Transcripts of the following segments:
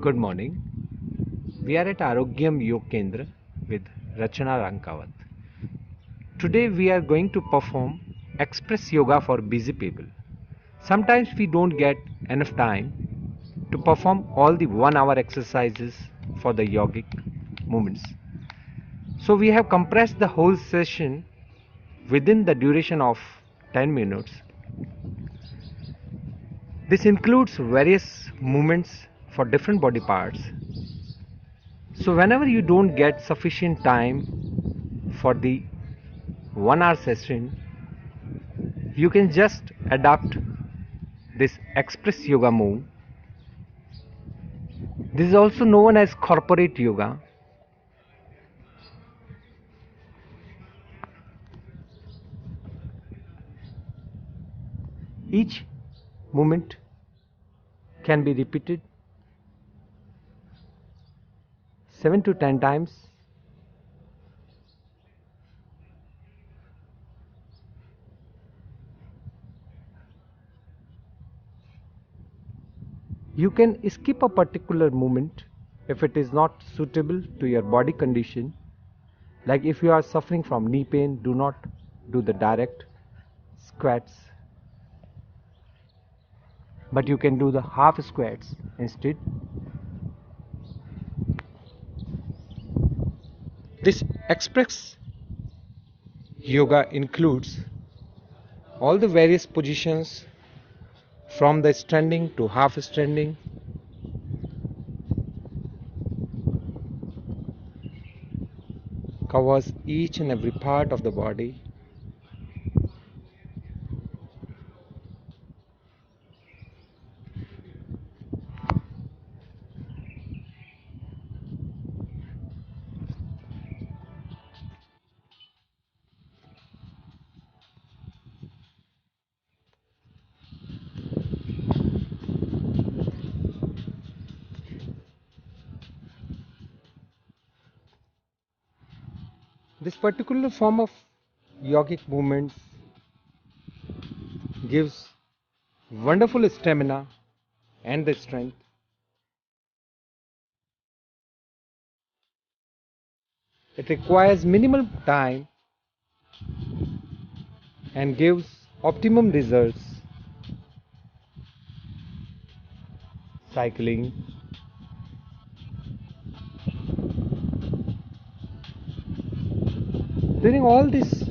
Good morning. We are at Arogyam Yoga Kendra with Rachana Rankawat. Today we are going to perform express yoga for busy people. Sometimes we don't get enough time to perform all the 1 hour exercises for the yogic movements. So we have compressed the whole session within the duration of 10 minutes. This includes various movements for different body parts. So whenever you don't get sufficient time for the 1 hour session, you can just adapt this express yoga move. This is also known as corporate yoga. Each movement can be repeated 7 to 10 times. You can skip a particular movement if it is not suitable to your body condition. Like if you are suffering from knee pain, do not do the direct squats, but you can do the half squats instead. This express yoga includes all the various positions from the standing to half standing. Covers each and every part of the body. This particular form of yogic movements gives wonderful stamina and the strength. It requires minimal time and gives optimum results. Cycling, during all this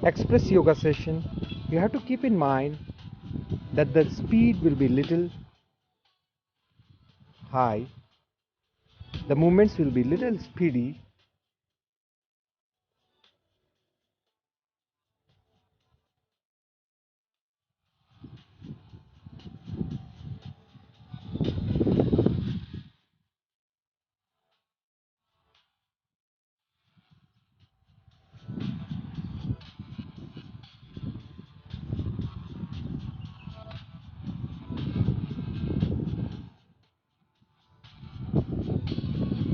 express yoga session, you have to keep in mind that the speed will be little high, the movements will be little speedy.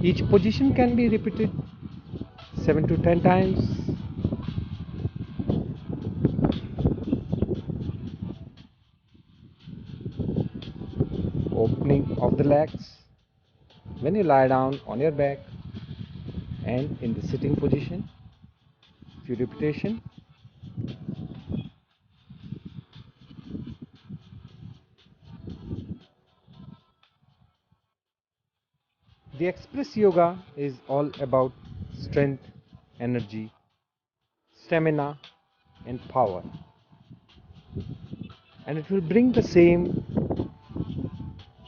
Each position can be repeated 7 to 10 times. Opening of the legs when you lie down on your back and in the sitting position. Few repetition. The express yoga is all about strength, energy, stamina and power, and it will bring the same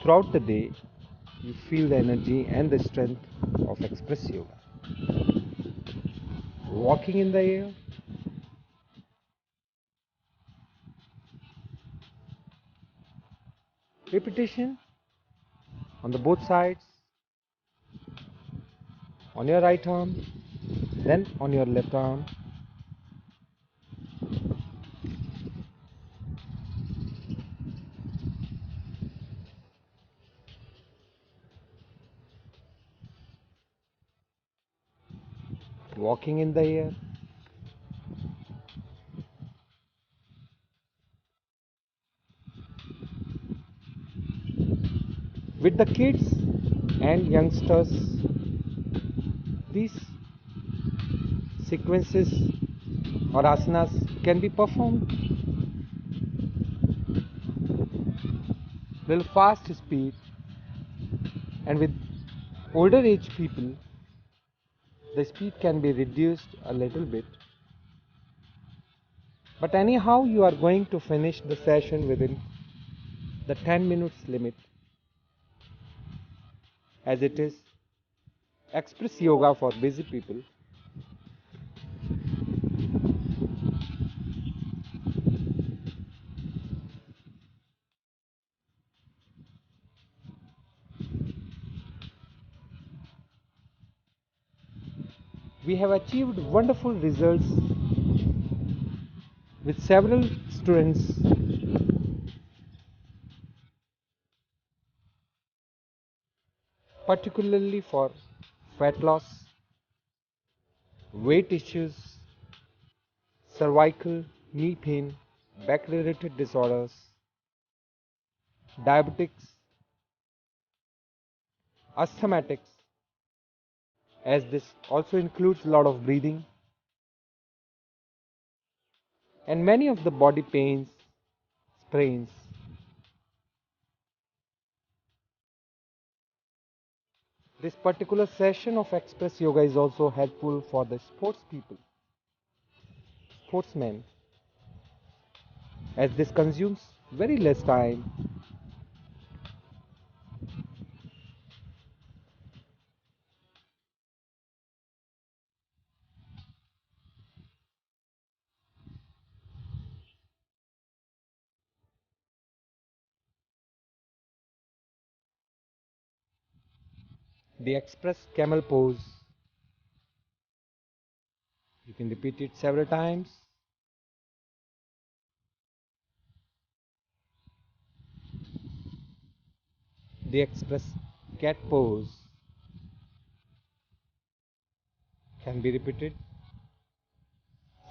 throughout the day. You feel the energy and the strength of express yoga. Walking in the air, repetition on the both sides, on your right arm, then on your left arm. Walking in the air. With the kids, and youngsters, these sequences or asanas can be performed little fast speed, and with older age people the speed can be reduced a little bit. But anyhow, you are going to finish the session within the 10 minutes limit, as it is express yoga for busy people. We have achieved wonderful results with several students, particularly for fat loss, weight issues, cervical, knee pain, back related disorders, diabetics, asthmatics, as this also includes a lot of breathing, and many of the body pains, sprains. This particular session of express yoga is also helpful for the sports people, sportsmen, as this consumes very less time. The express camel pose, you can repeat it several times. The express cat pose can be repeated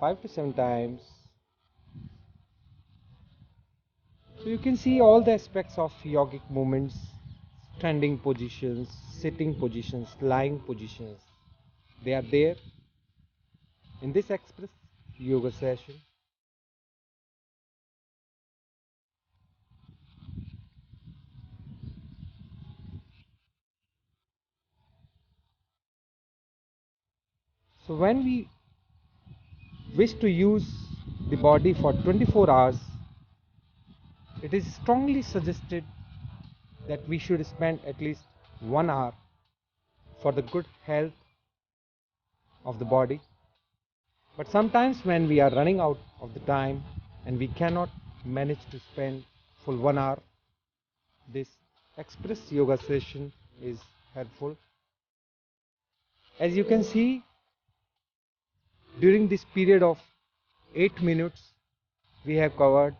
5 to 7 times. So you can see all the aspects of yogic movements, standing positions, sitting positions, lying positions. They are there in this express yoga session. So when we wish to use the body for 24 hours, it is strongly suggested that we should spend at least 1 hour for the good health of the body. But sometimes when we are running out of the time and we cannot manage to spend full 1 hour, this express yoga session is helpful. As you can see, during this period of 8 minutes, we have covered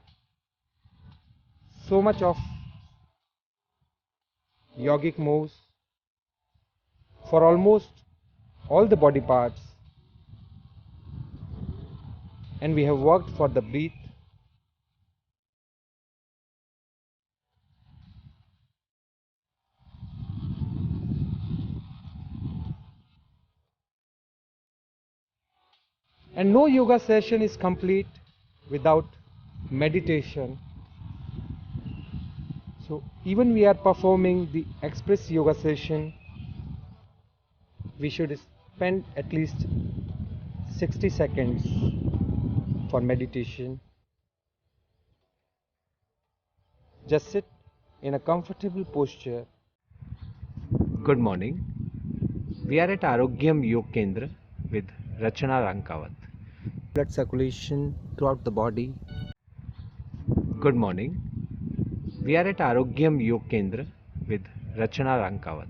so much of yogic moves for almost all the body parts, and we have worked for the breath. And no yoga session is complete without meditation. So even we are performing the express yoga session, we should spend at least 60 seconds for meditation. Just sit in a comfortable posture. Good morning. We are at Arogyam Yoga Kendra with Rachana Rankawat. Blood circulation throughout the body. Good morning. We are at Arogyam Yoga Kendra with Rachana Rankawat.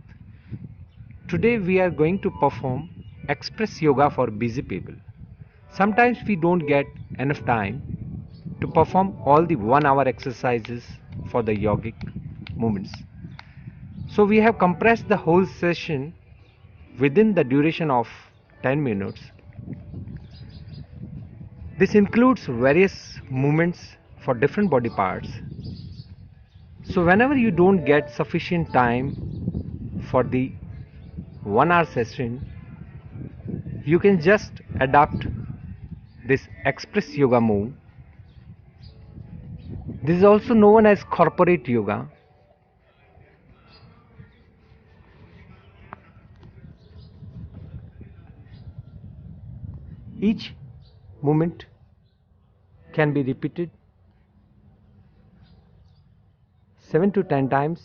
Today we are going to perform express yoga for busy people. Sometimes we don't get enough time to perform all the 1 hour exercises for the yogic movements. So we have compressed the whole session within the duration of 10 minutes. This includes various movements for different body parts. So whenever you don't get sufficient time for the 1 hour session, you can just adapt this express yoga move. This is also known as corporate yoga. Each movement can be repeated 7 to 10 times